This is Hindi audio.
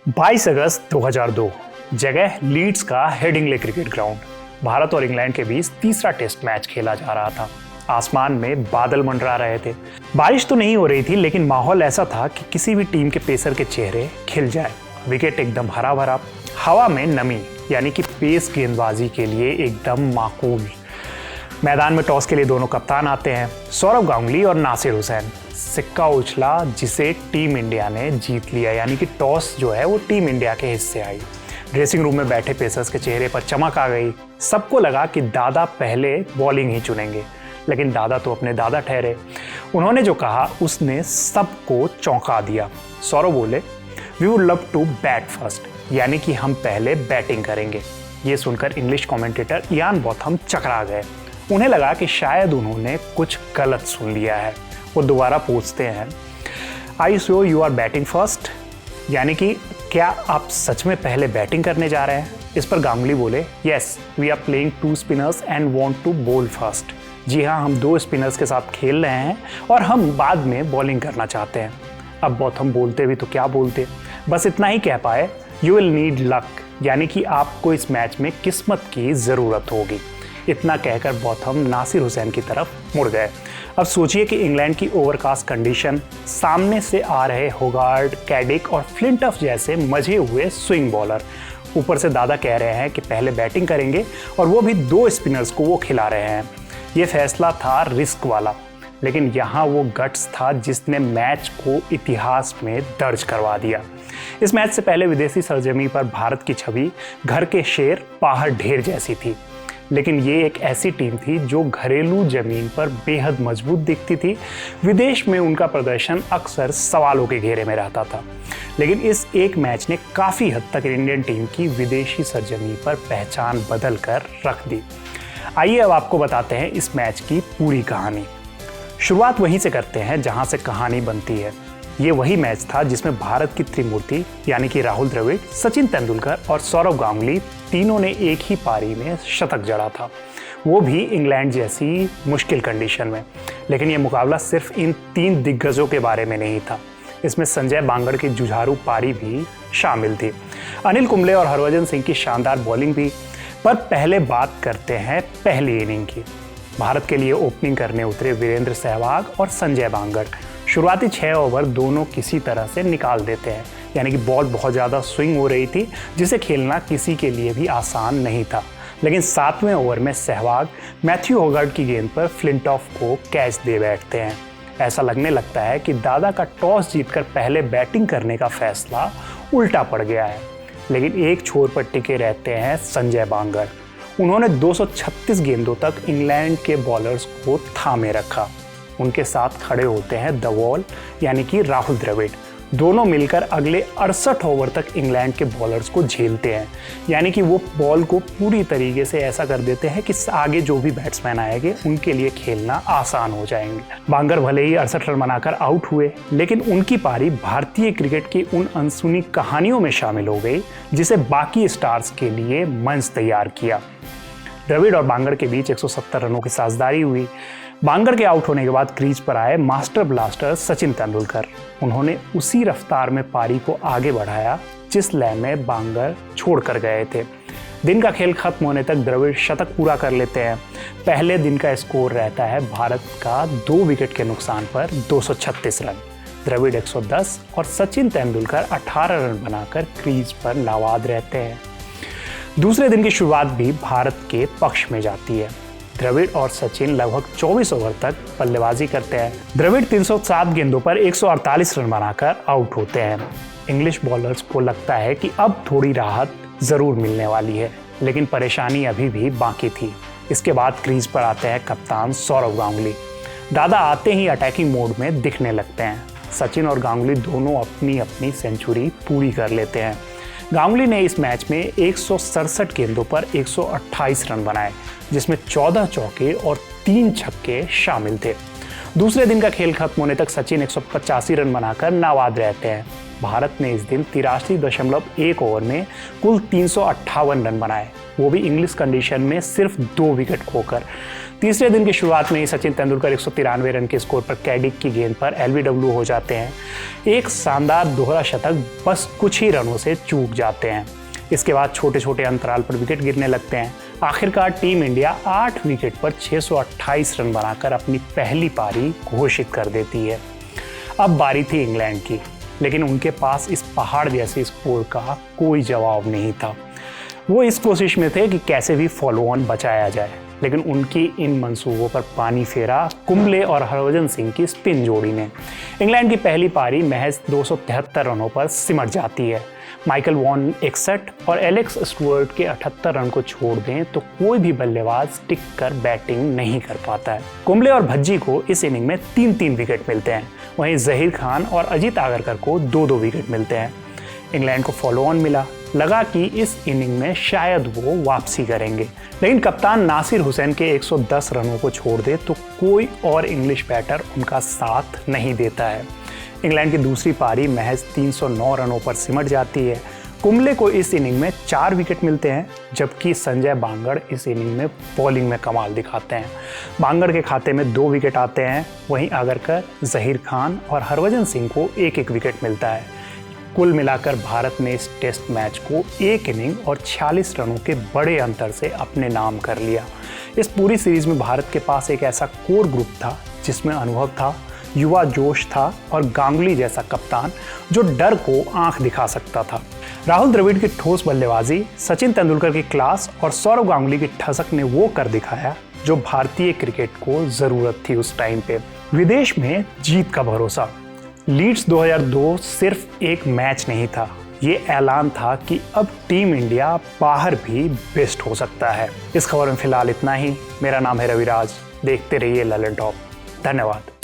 22 अगस्त 2002 जगह लीड्स का हेडिंग्ले क्रिकेट ग्राउंड। भारत और इंग्लैंड के बीच तीसरा टेस्ट मैच खेला जा रहा था। आसमान में बादल मंडरा रहे थे। बारिश तो नहीं हो रही थी, लेकिन माहौल ऐसा था कि किसी भी टीम के पेसर के चेहरे खिल जाए। विकेट एकदम हरा भरा, हवा में नमी यानी कि पेस गेंदबाजी के लिए एकदम माकूल। मैदान में टॉस के लिए दोनों कप्तान आते हैं, सौरव गांगुली और नासिर हुसैन। सिक्का उछला जिसे टीम इंडिया ने जीत लिया, यानी कि टॉस जो है वो टीम इंडिया के हिस्से आई। ड्रेसिंग रूम में बैठे पेसर्स के चेहरे पर चमक आ गई। सबको लगा कि दादा पहले बॉलिंग ही चुनेंगे, लेकिन दादा तो अपने दादा ठहरे। उन्होंने जो कहा उसने सबको चौंका दिया। सौरव बोले, we would love to bat first, यानी कि हम पहले बैटिंग करेंगे। ये सुनकर इंग्लिश कमेंटेटर इयान बॉथम चकरा गए। उन्हें लगा कि शायद उन्होंने कुछ गलत सुन लिया है। वो दोबारा पूछते हैं, I you sure you are batting first, यानी कि क्या आप सच में पहले बैटिंग करने जा रहे हैं? इस पर गांगुली बोले, yes we are playing 2 spinners and want to bowl first. जी हाँ, हम 2 स्पिनर्स के साथ खेल रहे हैं और हम बाद में बॉलिंग करना चाहते हैं। अब बॉथम बोलते भी तो क्या बोलते, बस इतना ही कह पाए, यू विल नीड लक, यानी कि आपको इस मैच में किस्मत की ज़रूरत होगी। इतना कहकर बॉथम नासिर हुसैन की तरफ मुड़ गए। अब सोचिए कि इंग्लैंड की ओवरकास्ट कंडीशन, सामने से आ रहे होगार्ड, कैडिक और फ्लिंटफ जैसे मजे हुए स्विंग बॉलर, ऊपर से दादा कह रहे हैं कि पहले बैटिंग करेंगे और वो भी 2 स्पिनर्स को वो खिला रहे हैं। ये फैसला था रिस्क वाला, लेकिन यहाँ वो गट्स था जिसने मैच को इतिहास में दर्ज करवा दिया। इस मैच से पहले विदेशी सरजमी पर भारत की छवि घर के शेर बाहर ढेर जैसी थी, लेकिन ये एक ऐसी टीम थी जो घरेलू जमीन पर बेहद मजबूत दिखती थी। विदेश में उनका प्रदर्शन अक्सर सवालों के घेरे में रहता था, लेकिन इस एक मैच ने काफ़ी हद तक इंडियन टीम की विदेशी सरजमी पर पहचान बदल कर रख दी। आइए अब आपको बताते हैं इस मैच की पूरी कहानी। शुरुआत वहीं से करते हैं जहां से कहानी बनती है। ये वही मैच था जिसमें भारत की त्रिमूर्ति यानी कि राहुल द्रविड़, सचिन तेंदुलकर और सौरव गांगुली तीनों ने एक ही पारी में शतक जड़ा था, वो भी इंग्लैंड जैसी मुश्किल कंडीशन में। लेकिन ये मुकाबला सिर्फ इन 3 दिग्गजों के बारे में नहीं था, इसमें संजय बांगड़ की जुझारू पारी भी शामिल थी, अनिल कुंबले और हरभजन सिंह की शानदार बॉलिंग भी। पर पहले बात करते हैं पहली इनिंग की। भारत के लिए ओपनिंग करने उतरे वीरेंद्र सहवाग और संजय बांगड़। शुरुआती 6 ओवर दोनों किसी तरह से निकाल देते हैं, यानी कि बॉल बहुत ज़्यादा स्विंग हो रही थी, जिसे खेलना किसी के लिए भी आसान नहीं था। लेकिन 7वें ओवर में सहवाग मैथ्यू होगार्ड की गेंद पर फ्लिंटॉफ को कैच दे बैठते हैं। ऐसा लगने लगता है कि दादा का टॉस जीतकर पहले बैटिंग करने का फैसला उल्टा पड़ गया है। लेकिन एक छोर पर टिके रहते हैं संजय बांगड़। उन्होंने 236 गेंदों तक इंग्लैंड के बॉलर्स को थामे रखा। उनके साथ खड़े होते हैं द वॉल यानी कि राहुल द्रविड़। दोनों मिलकर अगले 68 ओवर तक इंग्लैंड के बॉलर्स को झेलते हैं, यानी कि वो बॉल को पूरी तरीके से ऐसा कर देते हैं कि आगे जो भी बैट्समैन आएंगे उनके लिए खेलना आसान हो जाएंगे। बांगर भले ही 68 रन बनाकर आउट हुए, लेकिन उनकी पारी भारतीय क्रिकेट की उन अनसुनी कहानियों में शामिल हो गई जिसे बाकी स्टार्स के लिए मंच तैयार किया। द्रविड़ और बांगर के बीच 170 रनों की साझेदारी हुई। बांगर के आउट होने के बाद क्रीज पर आए मास्टर ब्लास्टर सचिन तेंदुलकर। उन्होंने उसी रफ्तार में पारी को आगे बढ़ाया जिस लय में बांगर छोड़कर गए थे। दिन का खेल खत्म होने तक द्रविड़ शतक पूरा कर लेते हैं। पहले दिन का स्कोर रहता है भारत का 2 विकेट के नुकसान पर 236 रन। द्रविड़ 110 और सचिन तेंदुलकर 18 रन बनाकर क्रीज पर नाबाद रहते हैं। दूसरे दिन की शुरुआत भी भारत के पक्ष में जाती है। द्रविड़ और सचिन लगभग 24 ओवर तक बल्लेबाजी करते हैं। द्रविड़ 307 गेंदों पर 148 रन बनाकर आउट होते हैं। इंग्लिश बॉलर्स को लगता है कि अब थोड़ी राहत जरूर मिलने वाली है, लेकिन परेशानी अभी भी बाकी थी। इसके बाद क्रीज पर आते हैं कप्तान सौरव गांगुली। दादा आते ही अटैकिंग मोड में दिखने लगते हैं। सचिन और गांगुली दोनों अपनी अपनी सेंचुरी पूरी कर लेते हैं। गांगुली ने इस मैच में 167 गेंदों पर 128 रन बनाए, जिसमें 14 चौके और 3 छक्के शामिल थे। दूसरे दिन का खेल खत्म होने तक सचिन 185 रन बनाकर नाबाद रहते हैं। भारत ने इस दिन 83.1 ओवर में कुल 358 रन बनाए, वो भी इंग्लिश कंडीशन में सिर्फ 2 विकेट खोकर। तीसरे दिन की शुरुआत में ही सचिन तेंदुलकर 193 रन के स्कोर पर कैडिक की गेंद पर एलबीडब्ल्यू हो जाते हैं। एक शानदार दोहरा शतक बस कुछ ही रनों से चूक जाते हैं। इसके बाद छोटे छोटे अंतराल पर विकेट गिरने लगते हैं। आखिरकार टीम इंडिया 8 विकेट पर 628 रन बनाकर अपनी पहली पारी घोषित कर देती है। अब बारी थी इंग्लैंड की, लेकिन उनके पास इस पहाड़ जैसे स्कोर का कोई जवाब नहीं था। वो इस कोशिश में थे कि कैसे भी फॉलो ऑन बचाया जाए, लेकिन उनकी इन मंसूबों पर पानी फेरा कुंबले और हरभजन सिंह की स्पिन जोड़ी ने। इंग्लैंड की पहली पारी महज 273 रनों पर सिमट जाती है। माइकल वॉन 61 और एलेक्स स्टुअर्ट के 78 रन को छोड़ दें तो कोई भी बल्लेबाज टिक कर बैटिंग नहीं कर पाता है। कुंबले और भज्जी को इस इनिंग में 3-3 विकेट मिलते हैं। वहीं जहीर खान और अजीत आगरकर को 2-2 विकेट मिलते हैं। इंग्लैंड को फॉलो ऑन मिला, लगा कि इस इनिंग में शायद वो वापसी करेंगे, लेकिन कप्तान नासिर हुसैन के 110 रनों को छोड़ दे तो कोई और इंग्लिश बैटर उनका साथ नहीं देता है। इंग्लैंड की दूसरी पारी महज 309 रनों पर सिमट जाती है। कुंबले को इस इनिंग में 4 विकेट मिलते हैं, जबकि संजय बांगड़ इस इनिंग में बॉलिंग में कमाल दिखाते हैं। बांगड़ के खाते में 2 विकेट आते हैं। वहीं आगरकर, जहीर खान और हरभजन सिंह को 1-1 विकेट मिलता है। कुल मिलाकर भारत ने इस टेस्ट मैच को 1 इनिंग और 46 रनों के बड़े अंतर से अपने नाम कर लिया। इस पूरी सीरीज में भारत के पास एक ऐसा कोर ग्रुप था जिसमें अनुभव था, युवा जोश था और गांगुली जैसा कप्तान जो डर को आंख दिखा सकता था। राहुल द्रविड़ की ठोस बल्लेबाजी, सचिन तेंदुलकर की क्लास और सौरव गांगुली की ठसक ने वो कर दिखाया जो भारतीय क्रिकेट को जरूरत थी उस टाइम पे। विदेश में जीत का भरोसा। लीड्स 2002 सिर्फ एक मैच नहीं था, ये ऐलान था कि अब टीम इंडिया बाहर भी बेस्ट हो सकता है। इस खबर में फिलहाल इतना ही। मेरा नाम है रविराज। देखते रहिए ललन टॉप। धन्यवाद।